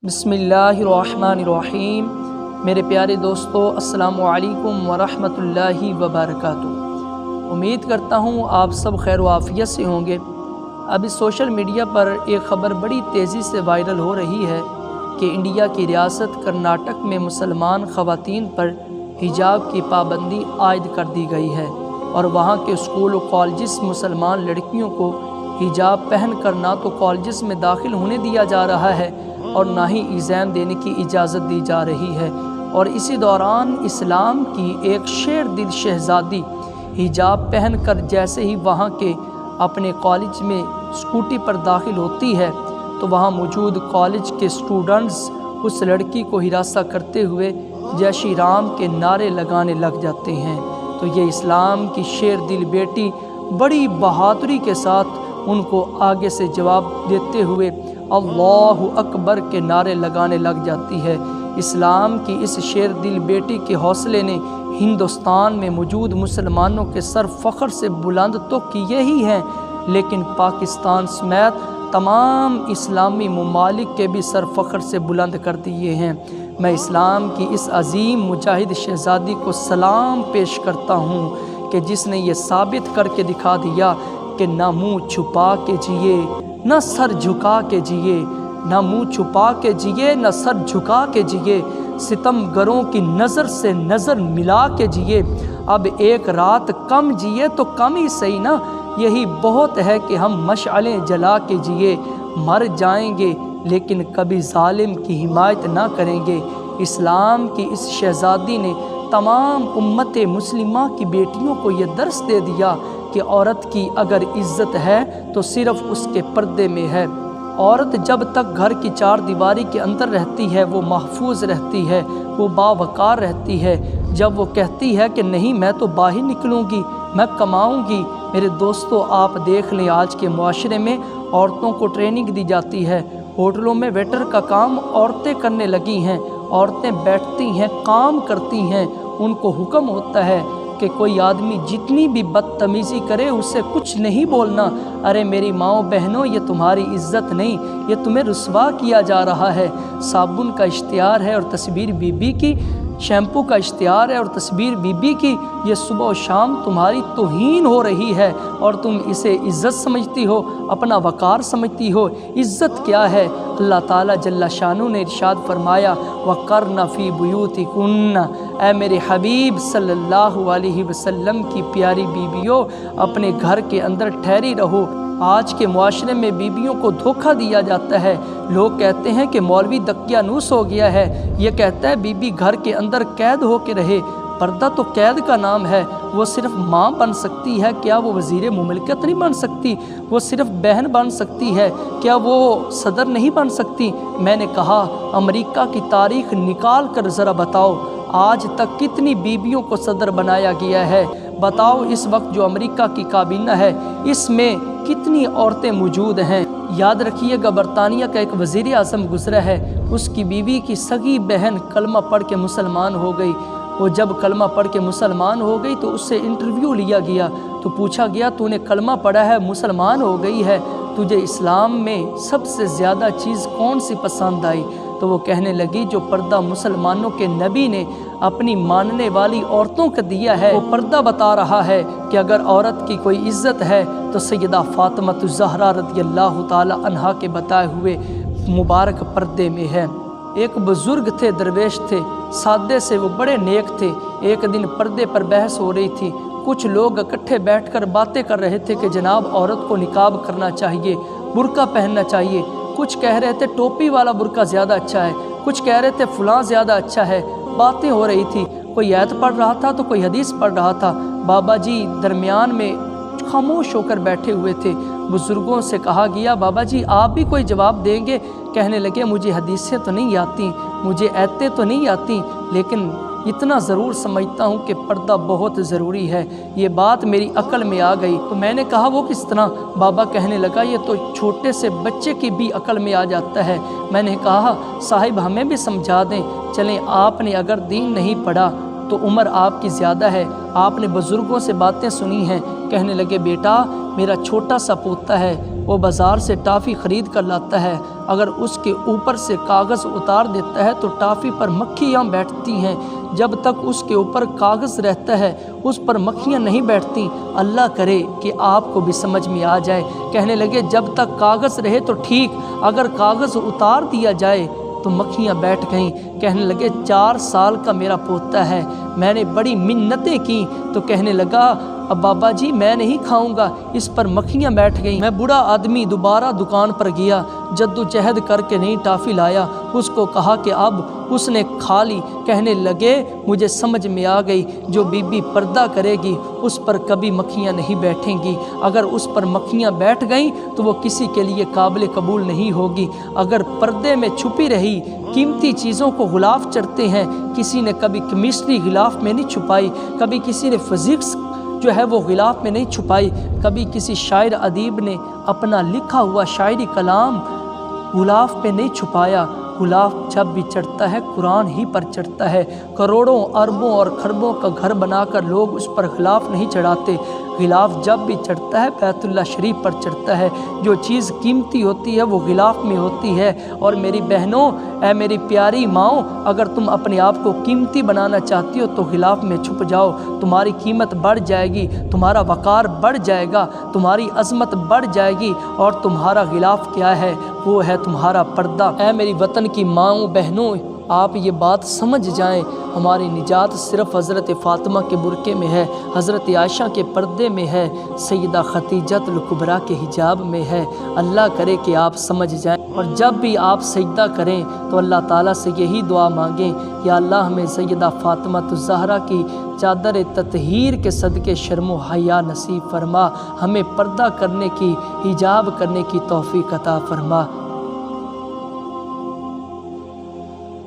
बिस्मिल्लाहिर्रहमानिर्रहीम। मेरे प्यारे दोस्तों, अस्सलामु अलैकुम वरहमतुल्लाहि वबरकातुहू। उम्मीद करता हूँ आप सब खैर व आफियत से होंगे। अभी सोशल मीडिया पर एक ख़बर बड़ी तेज़ी से वायरल हो रही है कि इंडिया की रियासत कर्नाटक में मुसलमान ख़वातीन पर हिजाब की पाबंदी आयद कर दी गई है और वहाँ के स्कूल और कॉलेजेस मुसलमान लड़कियों को हिजाब पहन कर ना तो कॉलेजेस में दाखिल होने दिया जा रहा है और ना ही एग्ज़ाम देने की इजाज़त दी जा रही है। और इसी दौरान इस्लाम की एक शेर दिल शहज़ादी हिजाब पहन कर जैसे ही वहाँ के अपने कॉलेज में स्कूटी पर दाखिल होती है तो वहाँ मौजूद कॉलेज के स्टूडेंट्स उस लड़की को हिरासा करते हुए जय श्री राम के नारे लगाने लग जाते हैं। तो ये इस्लाम की शेर दिल बेटी बड़ी बहादुरी के साथ उनको आगे से जवाब देते हुए अल्लाहु अकबर के नारे लगाने लग जाती है। इस्लाम की इस शेर दिल बेटी के हौसले ने हिंदुस्तान में मौजूद मुसलमानों के सर फ़ख्र से बुलंद तो किए ही हैं, लेकिन पाकिस्तान समेत तमाम इस्लामी ममालिक के भी सर फ़ख्र से बुलंद कर दिए हैं। मैं इस्लाम की इस अजीम मुजाहिद शहज़ादी को सलाम पेश करता हूँ कि जिसने ये साबित करके दिखा दिया कि ना मुँह छुपा के जिए न सर झुका के जिए, न मुँह छुपा के जिए न सर झुका के जिए, सितमगरों की नज़र से नज़र मिला के जिए। अब एक रात कम जिए तो कम ही सही ना, यही बहुत है कि हम मशअलें जला के जिए। मर जाएंगे लेकिन कभी जालिम की हिमायत ना करेंगे। इस्लाम की इस शहज़ादी ने तमाम उम्मत मुस्लिमा की बेटियों को ये दर्स दे दिया कि औरत की अगर इज़्ज़त है तो सिर्फ़ उसके पर्दे में है। औरत जब तक घर की चार दीवारी के अंदर रहती है वो महफूज रहती है, वो बावकार रहती है। जब वो कहती है कि नहीं मैं तो बाहर निकलूँगी, मैं कमाऊँगी। मेरे दोस्तों, आप देख लें आज के मुआशरे में औरतों को ट्रेनिंग दी जाती है। होटलों में वेटर का काम औरतें करने लगी हैं। औरतें बैठती हैं, काम करती हैं। उनको हुक्म होता है कि कोई आदमी जितनी भी बदतमीज़ी करे उससे कुछ नहीं बोलना। अरे मेरी माओ बहनों, ये तुम्हारी इज़्ज़त नहीं, ये तुम्हें रुस्वा किया जा रहा है। साबुन का इश्तिहार है और तस्वीर बीबी की, शैम्पू का इश्तिहार है और तस्वीर बीबी की। ये सुबह और शाम तुम्हारी तौहीन हो रही है और तुम इसे इज़्ज़त समझती हो, अपना वक़ार समझती हो। इज़्ज़त क्या है? अल्लाह ताला जल्ला शानु ने इरशाद फरमाया वक़रना फ़ी बुयूतिकुन्ना। ऐ मेरे हबीब सल्लल्लाहु अलैहि वसल्लम की प्यारी बीबियों, अपने घर के अंदर ठहरी रहो। आज के मुआशरे में बीबियों को धोखा दिया जाता है। लोग कहते हैं कि मौलवी दकियानूस हो गया है। ये कहता है बीबी घर के अंदर कैद हो के रहे। पर्दा तो कैद का नाम है। वो सिर्फ माँ बन सकती है, क्या वो वज़ीर मुमलिकत नहीं बन सकती? वो सिर्फ बहन बन सकती है, क्या वो सदर नहीं बन सकती? मैंने कहा अमेरिका की तारीख़ निकाल कर ज़रा बताओ, आज तक कितनी बीबियों को सदर बनाया गया है? बताओ इस वक्त जो अमेरिका की काबीना है इसमें कितनी औरतें मौजूद हैं? याद रखिएगा, बरतानिया का एक वज़ीर आज़म गुज़रा है, उसकी बीवी की सगी बहन कलमा पढ़ के मुसलमान हो गई। वो जब कलमा पढ़ के मुसलमान हो गई तो उससे इंटरव्यू लिया गया तो पूछा गया तूने कलमा पढ़ा है, मुसलमान हो गई है, तुझे इस्लाम में सबसे ज़्यादा चीज़ कौन सी पसंद आई? तो वो कहने लगी जो पर्दा मुसलमानों के नबी ने अपनी मानने वाली औरतों को दिया है। वो पर्दा बता रहा है कि अगर औरत की कोई इज़्ज़त है तो सैयदा फ़ातिमा ज़हरा रज़ियल्लाहु ताला अन्हा के बताए हुए मुबारक पर्दे में है। एक बुज़ुर्ग थे, दरवेश थे, सादे से वो बड़े नेक थे। एक दिन पर्दे पर बहस हो रही थी। कुछ लोग इकट्ठे बैठकर बातें कर रहे थे कि जनाब औरत को निकाब करना चाहिए, बुर्का पहनना चाहिए। कुछ कह रहे थे टोपी वाला बुर्का ज़्यादा अच्छा है, कुछ कह रहे थे फ़लाँ ज़्यादा अच्छा है। बातें हो रही थी, कोई आयत पढ़ रहा था तो कोई हदीस पढ़ रहा था। बाबा जी दरमियान में खामोश होकर बैठे हुए थे। बुज़ुर्गों से कहा गया बाबा जी आप भी कोई जवाब देंगे? कहने लगे मुझे हदीसें तो नहीं आती, मुझे आयतें तो नहीं आती, लेकिन इतना ज़रूर समझता हूँ कि पर्दा बहुत ज़रूरी है। ये बात मेरी अक्ल में आ गई। तो मैंने कहा वो किस तरह? बाबा कहने लगा ये तो छोटे से बच्चे की भी अक्ल में आ जाता है। मैंने कहा साहिब हमें भी समझा दें। चलें, आपने अगर दीन नहीं पढ़ा तो उम्र आपकी ज़्यादा है, आपने बुज़ुर्गों से बातें सुनी हैं। कहने लगे बेटा मेरा छोटा सा पोता है, वो बाज़ार से टॉफ़ी ख़रीद कर लाता है, اگر اس کے اوپر سے کاغذ اتار دیتا ہے تو ٹافی پر مکھیاں بیٹھتی ہیں، جب تک اس کے اوپر کاغذ رہتا ہے اس پر مکھیاں نہیں بیٹھتی۔ اللہ کرے کہ آپ کو بھی سمجھ میں آ جائے۔ کہنے لگے جب تک کاغذ رہے تو ٹھیک، اگر کاغذ اتار دیا جائے تو مکھیاں بیٹھ گئیں۔ کہنے لگے 4 سال کا میرا پوتا ہے، میں نے بڑی منتیں کی تو کہنے لگا اب بابا جی میں نہیں کھاؤں گا، اس پر مکھیاں بیٹھ گئیں۔ میں بوڑھا آدمی دوبارہ دکان پر گیا، جدوجہد کر کے نئی ٹافی لایا، اس کو کہا کہ اب اس نے کھا لی۔ کہنے لگے مجھے سمجھ میں آ گئی، جو بی بی پردہ کرے گی اس پر کبھی مکھیاں نہیں بیٹھیں گی، اگر اس پر مکھیاں بیٹھ گئیں تو وہ کسی کے لیے قابل قبول نہیں ہوگی۔ اگر پردے میں چھپی رہی قیمتی چیزوں کو غلاف چڑھتے ہیں، کسی نے کبھی کیمسٹری غلاف میں نہیں چھپائی، کبھی کسی نے فزکس جو ہے وہ غلاف میں نہیں چھپائی، کبھی کسی شاعر ادیب نے اپنا لکھا ہوا شاعری کلام غلاف پہ نہیں چھپایا۔ غلاف جب بھی چڑھتا ہے قرآن ہی پر چڑھتا ہے۔ کروڑوں اربوں اور خربوں کا گھر بنا کر لوگ اس پر غلاف نہیں چڑھاتے، غلاف جب بھی چڑھتا ہے بیت اللہ شریف پر چڑھتا ہے۔ جو چیز قیمتی ہوتی ہے وہ غلاف میں ہوتی ہے۔ اور میری بہنوں، اے میری پیاری ماؤں، اگر تم اپنے آپ کو قیمتی بنانا چاہتی ہو تو غلاف میں چھپ جاؤ، تمہاری قیمت بڑھ جائے گی، تمہارا وقار بڑھ جائے گا، تمہاری عظمت بڑھ جائے گی۔ اور تمہارا غلاف کیا ہے؟ وہ ہے تمہارا پردہ۔ اے میری وطن کی ماؤں بہنوں، آپ یہ بات سمجھ جائیں، ہماری نجات صرف حضرت فاطمہ کے برقعے میں ہے، حضرت عائشہ کے پردے میں ہے، سیدہ خدیجۃ الکبریٰ کے حجاب میں ہے۔ اللہ کرے کہ آپ سمجھ جائیں، اور جب بھی آپ سجدہ کریں تو اللہ تعالیٰ سے یہی دعا مانگیں، یا اللہ ہمیں سیدہ فاطمہ الزہرا کی چادر تطہیر کے صدقے شرم و حیا نصیب فرما، ہمیں پردہ کرنے کی، حجاب کرنے کی توفیق عطا فرما۔